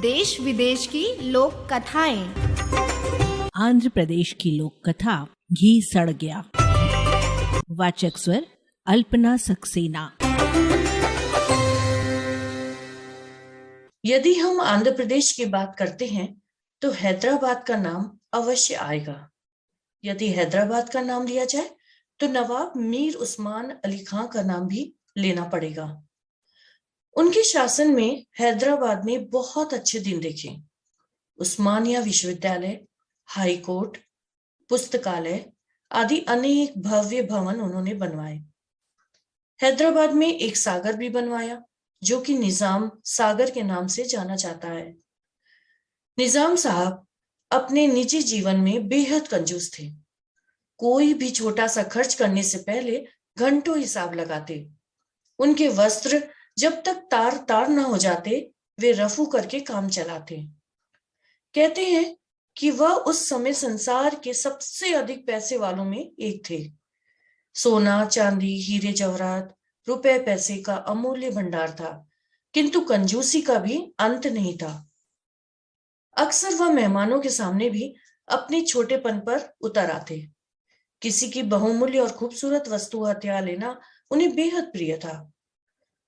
देश विदेश की लोक कथाएं। आंध्र प्रदेश की लोक कथा घी सड़ गया। वाचक स्वर अल्पना सक्सेना। यदि हम आंध्र प्रदेश की बात करते हैं तो हैदराबाद का नाम अवश्य आएगा। यदि हैदराबाद का नाम लिया जाए तो नवाब मीर उस्मान अली खां का नाम भी लेना पड़ेगा। उनके शासन में हैदराबाद ने बहुत अच्छे दिन देखे। उस्मानिया विश्वविद्यालय, हाई कोर्ट, पुस्तकालय आदि अनेक भव्य भवन उन्होंने बनवाए। हैदराबाद में एक सागर भी बनवाया जो कि निजाम सागर के नाम से जाना जाता है। निजाम साहब अपने निजी जीवन में बेहद कंजूस थे। कोई भी छोटा सा खर्च करने से पहले घंटों हिसाब लगाते। उनके वस्त्र जब तक तार तार न हो जाते वे रफू करके काम चलाते। कहते हैं कि वह उस समय संसार के सबसे अधिक पैसे वालों में एक थे। सोना, चांदी, हीरे जवाहरात, रुपए पैसे का अमूल्य भंडार था, किंतु कंजूसी का भी अंत नहीं था। अक्सर वह मेहमानों के सामने भी अपने छोटेपन पर उतर आते। किसी की बहुमूल्य और खूबसूरत वस्तु हथिया लेना उन्हें बेहद प्रिय था।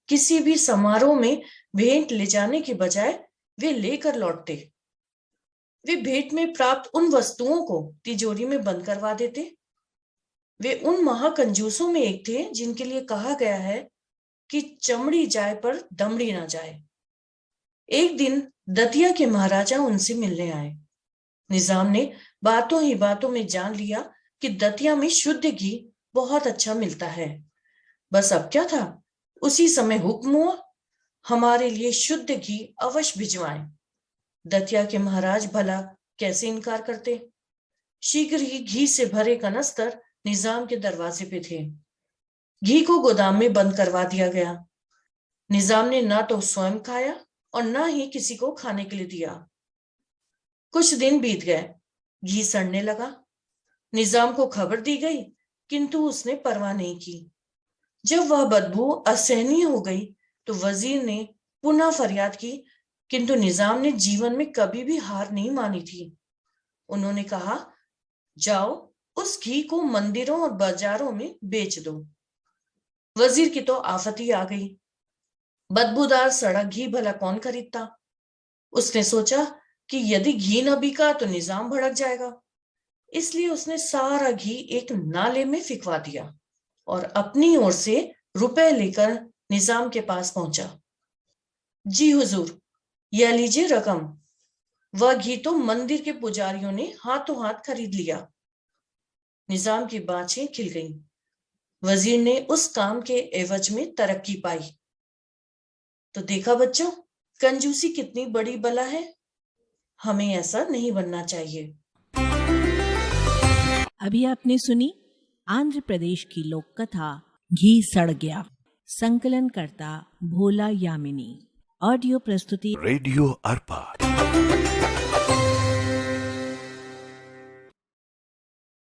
किसी भी समारोह में भेंट ले जाने के बजाय वे लेकर लौटते। वे भेंट में प्राप्त उन वस्तुओं को तिजोरी में बंद करवा देते। वे उन महाकंजूसों में एक थे जिनके लिए कहा गया है कि चमड़ी जाए पर दमड़ी ना जाए। एक दिन दतिया के महाराजा उनसे मिलने आए। निजाम ने बातों ही बातों में जान लिया कि दतिया में शुद्ध घी बहुत अच्छा मिलता है। बस अब क्या था, उसी समय हुक्म हुआ, हमारे लिए शुद्ध घी अवश्य भिजवाएं। दतिया के महाराज भला कैसे इनकार करते। शीघ्र ही घी से भरे कनस्तर निजाम के दरवाजे पे थे। घी को गोदाम में बंद करवा दिया गया। निजाम ने ना तो स्वयं खाया और ना ही किसी को खाने के लिए दिया। कुछ दिन बीत गए, घी सड़ने लगा। निजाम को खबर दी गई, किंतु उसने परवाह नहीं की। जब वह बदबू असहनीय हो गई तो वजीर ने पुनः फरियाद की, किंतु निजाम ने जीवन में कभी भी हार नहीं मानी थी। उन्होंने कहा, जाओ उस घी को मंदिरों और बाजारों में बेच दो। वजीर की तो आफत ही आ गई। बदबूदार सड़ा घी भला कौन खरीदता। उसने सोचा कि यदि घी न बिका तो निजाम भड़क जाएगा। इसलिए उसने सारा घी एक नाले में फिकवा दिया और अपनी ओर से रुपए लेकर निजाम के पास पहुंचा। जी हुजूर, यह लीजिए रकम। वह घी तो मंदिर के पुजारियों ने हाथों हाथ खरीद लिया। निजाम की बाछें खिल गईं। वजीर ने उस काम के एवज में तरक्की पाई। तो देखा बच्चों, कंजूसी कितनी बड़ी बला है। हमें ऐसा नहीं बनना चाहिए। अभी आपने सुनी आंध्र प्रदेश की लोक कथा घी सड़ गया। संकलन करता भोला यामिनी। ऑडियो प्रस्तुति रेडियो अर्पा।